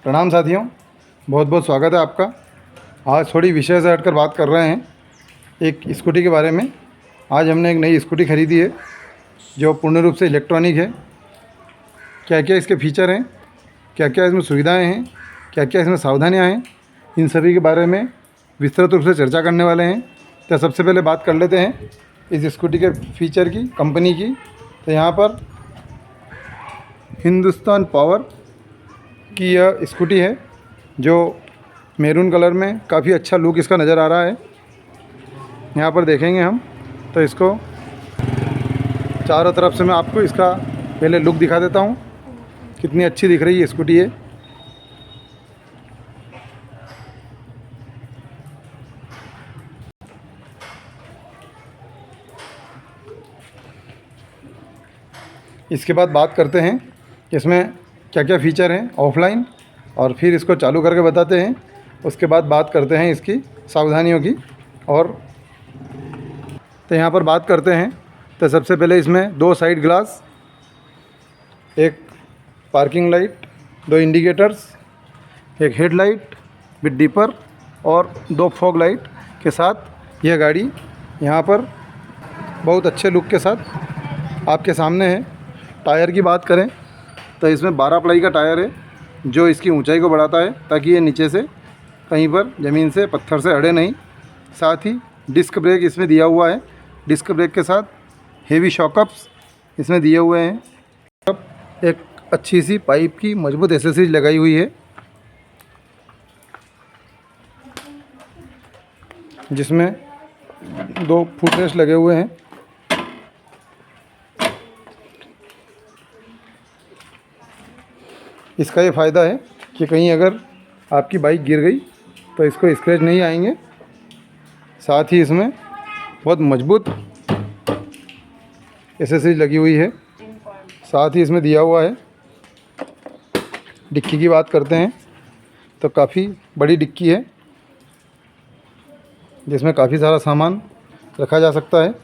प्रणाम साथियों, बहुत बहुत स्वागत है आपका। आज थोड़ी विषय से हटकर बात कर रहे हैं एक स्कूटी के बारे में। आज हमने एक नई स्कूटी ख़रीदी है जो पूर्ण रूप से इलेक्ट्रॉनिक है। क्या क्या इसके फ़ीचर हैं, क्या क्या इसमें सुविधाएं हैं, क्या क्या इसमें सावधानियां हैं, इन सभी के बारे में विस्तृत रूप से चर्चा करने वाले हैं। तो सबसे पहले बात कर लेते हैं इस स्कूटी के फ़ीचर की, कंपनी की। तो यहाँ पर हिंदुस्तान पावर की यह स्कूटी है जो मैरून कलर में काफ़ी अच्छा लुक इसका नज़र आ रहा है। यहाँ पर देखेंगे हम तो इसको चारों तरफ से मैं आपको इसका पहले लुक दिखा देता हूँ, कितनी अच्छी दिख रही है स्कूटी है। इसके बाद बात करते हैं इसमें क्या क्या फ़ीचर हैं ऑफलाइन, और फिर इसको चालू करके बताते हैं। उसके बाद बात करते हैं इसकी सावधानियों की। और तो यहाँ पर बात करते हैं तो सबसे पहले इसमें 2 साइड ग्लास, एक पार्किंग लाइट, 2 इंडिकेटर्स, एक हेडलाइट विद डिपर और 2 फॉग लाइट के साथ यह गाड़ी यहाँ पर बहुत अच्छे लुक के साथ आपके सामने है। टायर की बात करें तो इसमें 12 प्लाई का टायर है जो इसकी ऊंचाई को बढ़ाता है ताकि ये नीचे से कहीं पर ज़मीन से पत्थर से अड़े नहीं। साथ ही डिस्क ब्रेक इसमें दिया हुआ है। डिस्क ब्रेक के साथ हेवी शॉकअप्स इसमें दिए हुए हैं। अब एक अच्छी सी पाइप की मजबूत एसेसरीज लगाई हुई है जिसमें 2 फुटरेस्ट लगे हुए हैं। इसका ये फ़ायदा है कि कहीं अगर आपकी बाइक गिर गई तो इसको स्क्रैच नहीं आएंगे। साथ ही इसमें बहुत मजबूत एसेसरीज लगी हुई है। साथ ही इसमें दिया हुआ है। डिक्की की बात करते हैं तो काफ़ी बड़ी डिक्की है जिसमें काफ़ी सारा सामान रखा जा सकता है।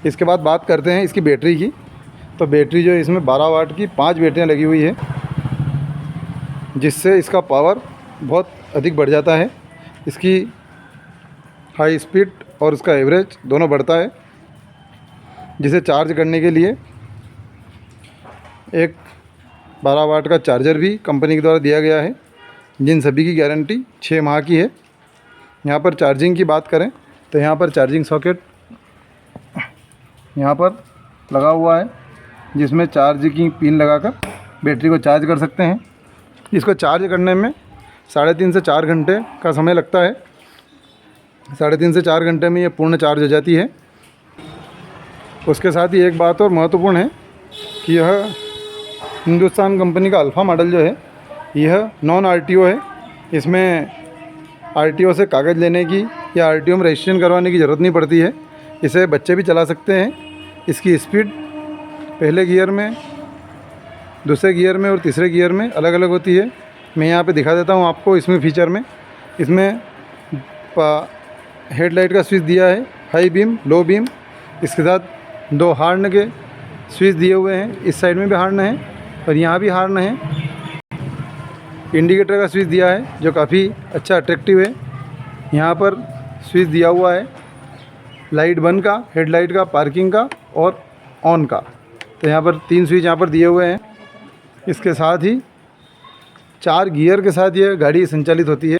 इसके बाद बात करते हैं इसकी बैटरी की। तो बैटरी जो इसमें 12 वाट की 5 बैटरियाँ लगी हुई है जिससे इसका पावर बहुत अधिक बढ़ जाता है। इसकी हाई स्पीड और इसका एवरेज दोनों बढ़ता है। जिसे चार्ज करने के लिए एक 12 वाट का चार्जर भी कंपनी के द्वारा दिया गया है, जिन सभी की गारंटी 6 माह की है। यहाँ पर चार्जिंग की बात करें तो यहाँ पर चार्जिंग सॉकेट यहाँ पर लगा हुआ है जिसमें चार्ज की पिन लगाकर बैटरी को चार्ज कर सकते हैं। इसको चार्ज करने में 3.5 से 4 घंटे का समय लगता है। 3.5 से 4 घंटे में ये पूर्ण चार्ज हो जाती है। उसके साथ ही एक बात और महत्वपूर्ण है कि यह हिंदुस्तान कंपनी का अल्फ़ा मॉडल जो है यह नॉन आरटीओ है। इसमें आरटीओ से कागज़ लेने की या आरटीओ में रजिस्ट्रेशन करवाने की ज़रूरत नहीं पड़ती है। इसे बच्चे भी चला सकते हैं। इसकी स्पीड पहले गियर में, दूसरे गियर में और तीसरे गियर में अलग अलग होती है। मैं यहाँ पे दिखा देता हूँ आपको। इसमें फ़ीचर में इसमें हेडलाइट का स्विच दिया है, हाई बीम, लो बीम। इसके साथ 2 हार्न के स्विच दिए हुए हैं। इस साइड में भी हार्न है और यहाँ भी हार्न है। इंडिकेटर का स्विच दिया है जो काफ़ी अच्छा अट्रैक्टिव है। यहाँ पर स्विच दिया हुआ है लाइट बंद का, हेडलाइट का, पार्किंग का और ऑन का। तो यहाँ पर 3 स्विच यहाँ पर दिए हुए हैं। इसके साथ ही 4 गियर के साथ ये गाड़ी संचालित होती है।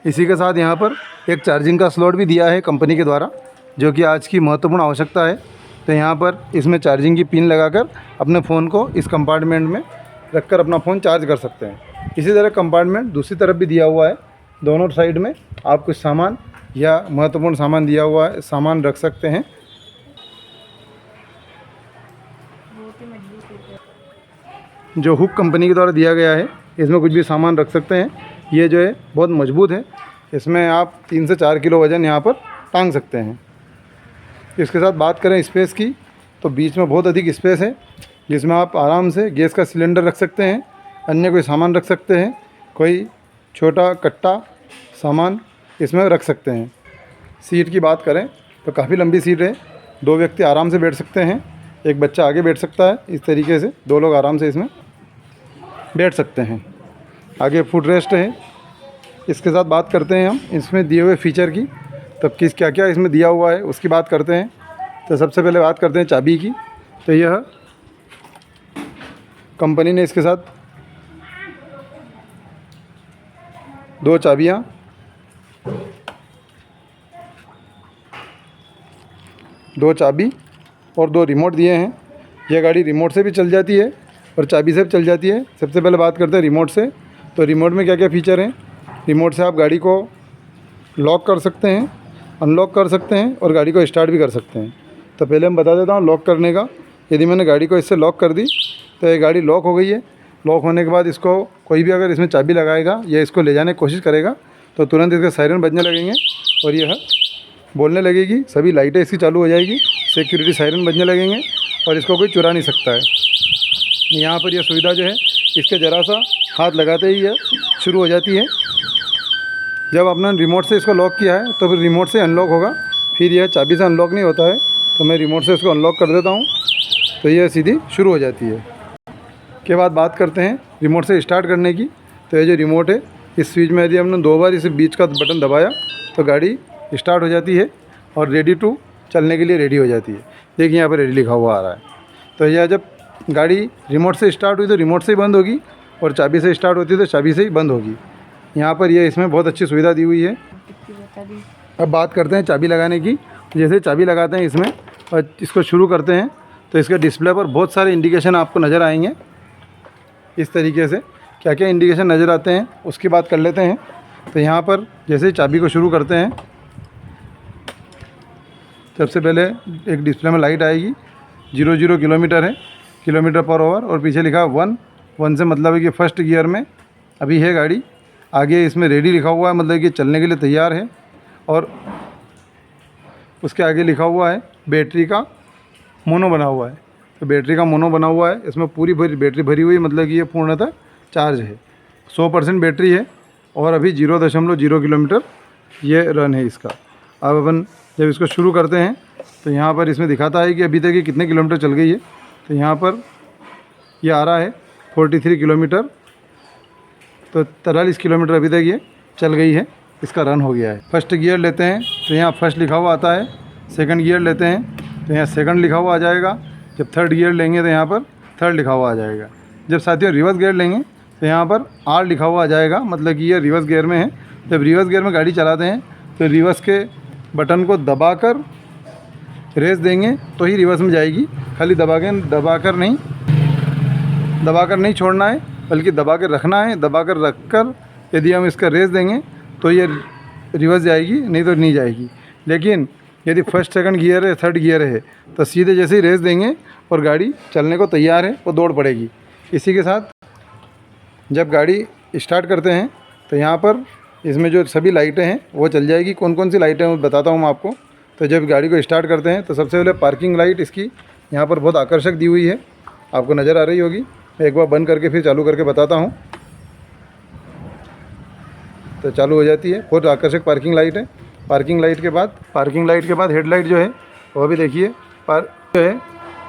इसी के साथ यहाँ पर एक चार्जिंग का स्लॉट भी दिया है कंपनी के द्वारा, जो कि आज की महत्वपूर्ण आवश्यकता है। तो यहाँ पर इसमें चार्जिंग की पिन लगाकर अपने फ़ोन को इस कंपार्टमेंट में रखकर अपना फ़ोन चार्ज कर सकते हैं। इसी तरह कंपार्टमेंट दूसरी तरफ भी दिया हुआ है। दोनों साइड में आप कुछ सामान या महत्वपूर्ण सामान दिया हुआ है, सामान रख सकते हैं। जो हुक कंपनी के द्वारा दिया गया है इसमें कुछ भी सामान रख सकते हैं। ये जो है बहुत मजबूत है। इसमें आप 3 से 4 किलो वज़न यहाँ पर टांग सकते हैं। इसके साथ बात करें स्पेस की तो बीच में बहुत अधिक स्पेस है जिसमें आप आराम से गैस का सिलेंडर रख सकते हैं, अन्य कोई सामान रख सकते हैं, कोई छोटा कट्टा सामान इसमें रख सकते हैं। सीट की बात करें तो काफ़ी लंबी सीट है, 2 व्यक्ति आराम से बैठ सकते हैं, एक बच्चा आगे बैठ सकता है। इस तरीके से 2 लोग आराम से इसमें बैठ सकते हैं। आगे फुट रेस्ट है। इसके साथ बात करते हैं हम इसमें दिए हुए फ़ीचर की, तो किस क्या क्या इसमें दिया हुआ है उसकी बात करते हैं। तो सबसे पहले बात करते हैं चाबी की। तो यह कंपनी ने इसके साथ 2 चाबियाँ, दो चाबी और 2 रिमोट दिए हैं। यह गाड़ी रिमोट से भी चल जाती है और चाबी से भी चल जाती है। सबसे पहले बात करते हैं रिमोट से। तो रिमोट में क्या क्या फ़ीचर हैं। रिमोट से आप गाड़ी को लॉक कर सकते हैं, अनलॉक कर सकते हैं और गाड़ी को स्टार्ट भी कर सकते हैं। तो पहले हम बता देता हूँ लॉक करने का। यदि मैंने गाड़ी को इससे लॉक कर दी तो ये गाड़ी लॉक हो गई है। लॉक होने के बाद इसको कोई भी अगर इसमें चाबी लगाएगा या इसको ले जाने की कोशिश करेगा तो तुरंत इसके सायरन बजने लगेंगे और यह बोलने लगेगी, सभी लाइटें इसकी चालू हो जाएगी, सिक्योरिटी सायरन बजने लगेंगे और इसको कोई चुरा नहीं सकता है। यहाँ पर यह सुविधा जो है इसके ज़रा सा हाथ लगाते ही यह शुरू हो जाती है। जब आपने रिमोट से इसको लॉक किया है तो फिर रिमोट से अनलॉक होगा, फिर यह चाबी से अनलॉक नहीं होता है। तो मैं रिमोट से इसको अनलॉक कर देता हूँ तो यह सीधी शुरू हो जाती है। के बाद बात करते हैं रिमोट से स्टार्ट करने की। तो ये जो रिमोट है इस स्विच में यदि हमने 2 बार इस बीच का बटन दबाया तो गाड़ी स्टार्ट हो जाती है और रेडी टू चलने के लिए रेडी हो जाती है। देखिए यहाँ पर रेडी लिखा हुआ आ रहा है। तो यह जब गाड़ी रिमोट से स्टार्ट हुई तो रिमोट से ही बंद होगी और चाबी से स्टार्ट होती है तो चाबी से ही बंद होगी। यहाँ पर यह इसमें बहुत अच्छी सुविधा दी हुई है। अब बात करते हैं चाबी लगाने की। जैसे चाबी लगाते हैं इसमें और इसको शुरू करते हैं तो इसके डिस्प्ले पर बहुत सारे इंडिकेशन आपको नज़र आएंगे। इस तरीके से क्या क्या इंडिकेशन नज़र आते हैं उसकी बात कर लेते हैं। तो यहाँ पर जैसे ही चाबी को शुरू करते हैं सबसे पहले एक डिस्प्ले में लाइट आएगी, 0 किलोमीटर है, किलोमीटर पर आवर और पीछे लिखा 1 से मतलब है कि फर्स्ट गियर में अभी है गाड़ी। आगे इसमें रेडी लिखा हुआ है, मतलब कि चलने के लिए तैयार है। और उसके आगे लिखा हुआ है बैटरी का मोनो बना हुआ है। तो बैटरी का मोनो बना हुआ है, इसमें पूरी बैटरी भरी हुई है, मतलब कि ये पूर्णतः चार्ज है। 100% बैटरी है और अभी 0.0 किलोमीटर ये रन है इसका। अब अपन जब इसको शुरू करते हैं तो यहाँ पर इसमें दिखाता है कि अभी तक ये कितने किलोमीटर चल गई है। तो यहाँ पर ये आ रहा है 43 किलोमीटर, तो 43 किलोमीटर अभी तक ये चल गई है, इसका रन हो गया है। फर्स्ट गियर लेते हैं तो यहाँ फर्स्ट लिखा हुआ आता है। सेकंड गियर लेते हैं तो यहाँ सेकंड लिखा हुआ आ जाएगा। जब थर्ड गियर लेंगे तो यहाँ पर थर्ड लिखा हुआ आ जाएगा। जब साथियों रिवर्स गियर लेंगे तो यहाँ पर आर लिखा हुआ आ जाएगा, मतलब कि ये रिवर्स गियर में है। जब रिवर्स गियर में गाड़ी चलाते हैं तो रिवर्स के बटन को दबाकर रेस देंगे तो ही रिवर्स में जाएगी। खाली दबाकर नहीं छोड़ना है, बल्कि दबा कर रखना है। दबा कर रख कर यदि हम इसका रेस देंगे तो ये रिवर्स जाएगी, नहीं तो नहीं जाएगी। लेकिन यदि फर्स्ट सेकंड गियर है, थर्ड गियर है तो सीधे जैसे ही रेस देंगे और गाड़ी चलने को तैयार है वो दौड़ पड़ेगी। इसी के साथ जब गाड़ी स्टार्ट करते हैं तो यहाँ पर इसमें जो सभी लाइटें हैं वो चल जाएगी। कौन कौन सी लाइटें हैं वो बताता हूँ मैं आपको। तो जब गाड़ी को स्टार्ट करते हैं तो सबसे पहले पार्किंग लाइट इसकी यहाँ पर बहुत आकर्षक दी हुई है, आपको नज़र आ रही होगी। मैं एक बार बंद करके फिर चालू करके बताता हूँ। तो चालू हो जाती है, बहुत आकर्षक पार्किंग लाइट है। पार्किंग लाइट के बाद हेडलाइट जो है वह भी देखिए जो है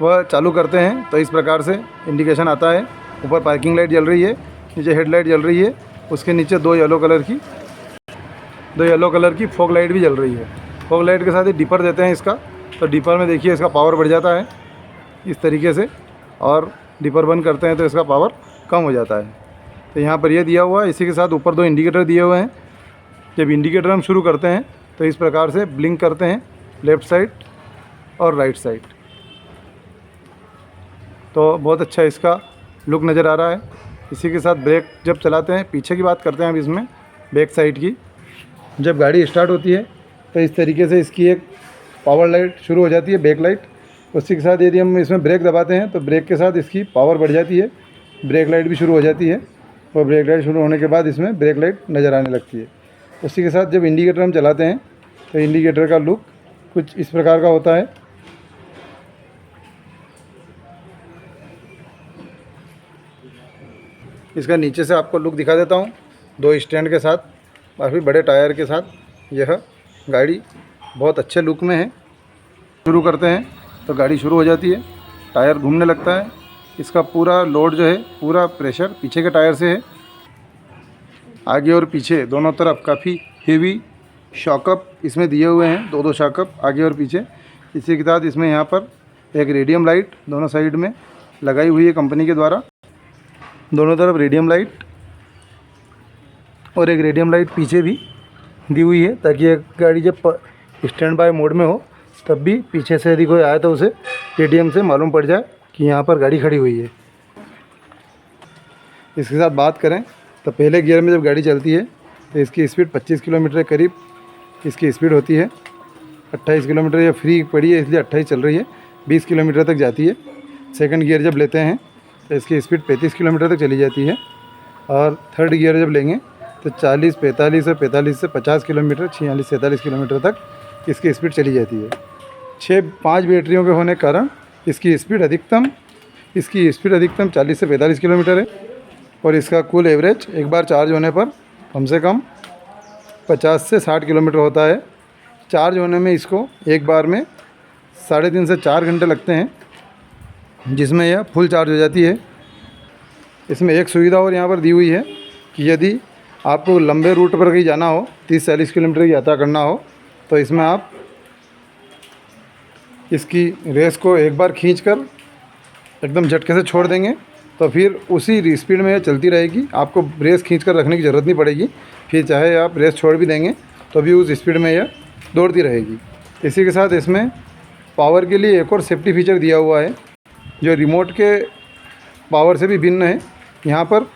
वह चालू करते हैं तो इस प्रकार से इंडिकेशन आता है। ऊपर पार्किंग लाइट जल रही है, नीचे हेडलाइट जल रही है, उसके नीचे दो येलो कलर की फॉग लाइट भी जल रही है। फॉग लाइट के साथ ही डिपर देते हैं इसका, तो डिपर में देखिए इसका पावर बढ़ जाता है इस तरीके से, और डिपर बंद करते हैं तो इसका पावर कम हो जाता है। तो यहाँ पर यह दिया हुआ है। इसी के साथ ऊपर 2 इंडिकेटर दिए हुए हैं। जब इंडिकेटर हम शुरू करते हैं तो इस प्रकार से ब्लिंक करते हैं, लेफ़्ट साइड और राइट साइड। तो बहुत अच्छा इसका लुक नज़र आ रहा है। इसी के साथ ब्रेक जब चलाते हैं, पीछे की बात करते हैं अब इसमें बैक साइड की। जब गाड़ी स्टार्ट होती है तो इस तरीके से इसकी एक पावर लाइट शुरू हो जाती है, बैक लाइट। उसी के साथ यदि हम इसमें ब्रेक दबाते हैं तो ब्रेक के साथ इसकी पावर बढ़ जाती है, ब्रेक लाइट भी शुरू हो जाती है। और ब्रेक लाइट शुरू होने के बाद इसमें ब्रेक लाइट नज़र आने लगती है। उसी के साथ जब इंडिकेटर हम चलाते हैं तो इंडिकेटर का लुक कुछ इस प्रकार का होता है। इसका नीचे से आपको लुक दिखा देता हूँ। 2 स्टैंड के साथ, काफ़ी बड़े टायर के साथ यह गाड़ी बहुत अच्छे लुक में है। शुरू करते हैं तो गाड़ी शुरू हो जाती है, टायर घूमने लगता है। इसका पूरा लोड जो है, पूरा प्रेशर पीछे के टायर से है। आगे और पीछे दोनों तरफ काफ़ी हेवी शॉकअप इसमें दिए हुए हैं, दो शॉकअप आगे और पीछे। इसी के साथ इसमें यहाँ पर एक रेडियम लाइट दोनों साइड में लगाई हुई है कंपनी के द्वारा, दोनों तरफ रेडियम लाइट, और एक रेडियम लाइट पीछे भी दी हुई है, ताकि एक गाड़ी जब स्टैंड बाय मोड में हो तब भी पीछे से यदि कोई आए तो उसे रेडियम से मालूम पड़ जाए कि यहाँ पर गाड़ी खड़ी हुई है। इसके साथ बात करें तो पहले गियर में जब गाड़ी चलती है तो इसकी स्पीड 25 किलोमीटर के करीब इसकी स्पीड होती है। 28 किलोमीटर ये फ्री पड़ी है इसलिए 28 चल रही है, 20 किलोमीटर तक जाती है। सेकंड गियर जब लेते हैं तो इसकी स्पीड 35 किलोमीटर तक चली जाती है, और थर्ड गियर जब लेंगे तो 40, 45 और 45 से 50 किलोमीटर, 46, 47 किलोमीटर तक इसकी स्पीड चली जाती है। 5 बैटरियों के होने के कारण इसकी स्पीड अधिकतम 40 से 45 किलोमीटर है, और इसका कुल एवरेज एक बार चार्ज होने पर कम से कम 50 से 60 किलोमीटर होता है। चार्ज होने में इसको एक बार में 3.5 से 4 घंटे लगते हैं, जिसमें यह फुल चार्ज हो जाती है। इसमें एक सुविधा और यहाँ पर दी हुई है कि यदि आपको लंबे रूट पर कहीं जाना हो, 30-40 किलोमीटर की यात्रा करना हो, तो इसमें आप इसकी रेस को एक बार खींचकर एकदम झटके से छोड़ देंगे तो फिर उसी स्पीड में चलती रहेगी। आपको रेस खींचकर रखने की ज़रूरत नहीं पड़ेगी। फिर चाहे आप रेस छोड़ भी देंगे तो भी उस स्पीड में यह दौड़ती रहेगी। इसी के साथ इसमें पावर के लिए एक और सेफ्टी फीचर दिया हुआ है, जो रिमोट के पावर से भी भिन्न है। यहाँ पर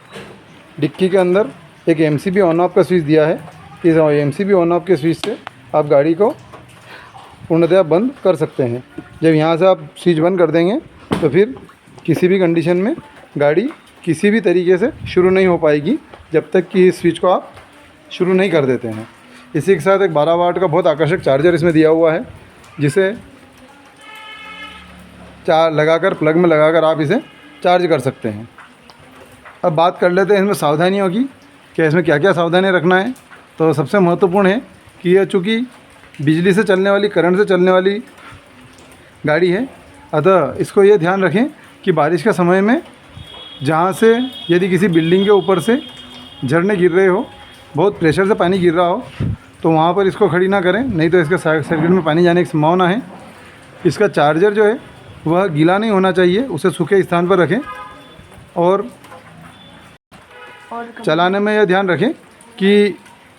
डिक्की के अंदर एक MCB ऑन ऑफ का स्विच दिया है। इस MCB ऑन ऑफ के स्विच से आप गाड़ी को पूर्णतः बंद कर सकते हैं। जब यहाँ से आप स्विच बंद कर देंगे तो फिर किसी भी कंडीशन में गाड़ी किसी भी तरीके से शुरू नहीं हो पाएगी, जब तक कि इस स्विच को आप शुरू नहीं कर देते हैं। इसी के साथ एक 12 वाट का बहुत आकर्षक चार्जर इसमें दिया हुआ है, जिसे प्लग में लगाकर आप इसे चार्ज कर सकते हैं। अब बात कर लेते हैं इसमें सावधानियों की, कि इसमें क्या क्या सावधानी रखना है। तो सबसे महत्वपूर्ण है कि यह चूँकि बिजली से चलने वाली, करंट से चलने वाली गाड़ी है, अतः इसको ये ध्यान रखें कि बारिश के समय में जहाँ से यदि किसी बिल्डिंग के ऊपर से झरने गिर रहे हो, बहुत प्रेशर से पानी गिर रहा हो, तो वहाँ पर इसको खड़ी ना करें, नहीं तो इसके सर्किट में पानी जाने की संभावना है। इसका चार्जर जो है वह गीला नहीं होना चाहिए, उसे सूखे स्थान पर रखें। और चलाने में यह ध्यान रखें कि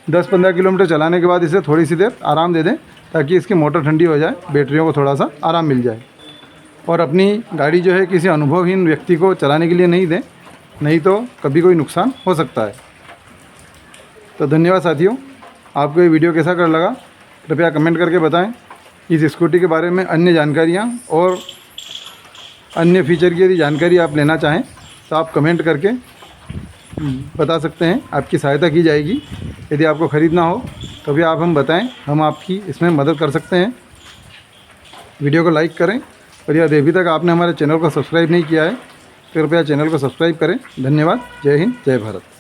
10-15 किलोमीटर चलाने के बाद इसे थोड़ी सी देर आराम दे दें, ताकि इसकी मोटर ठंडी हो जाए, बैटरियों को थोड़ा सा आराम मिल जाए। और अपनी गाड़ी जो है किसी अनुभवहीन व्यक्ति को चलाने के लिए नहीं दें, नहीं तो कभी कोई नुकसान हो सकता है। तो धन्यवाद साथियों, आपको ये वीडियो कैसा कर लगा कृपया कमेंट करके बताएं। इस स्कूटी के बारे में अन्य जानकारियाँ और अन्य फीचर की यदि जानकारी आप लेना चाहें तो आप कमेंट करके बता सकते हैं, आपकी सहायता की जाएगी। यदि आपको ख़रीदना हो तो भी आप हम बताएं, हम आपकी इसमें मदद कर सकते हैं। वीडियो को लाइक करें, और यदि अभी तक आपने हमारे चैनल को सब्सक्राइब नहीं किया है तो कृपया चैनल को सब्सक्राइब करें। धन्यवाद। जय हिंद, जय भारत।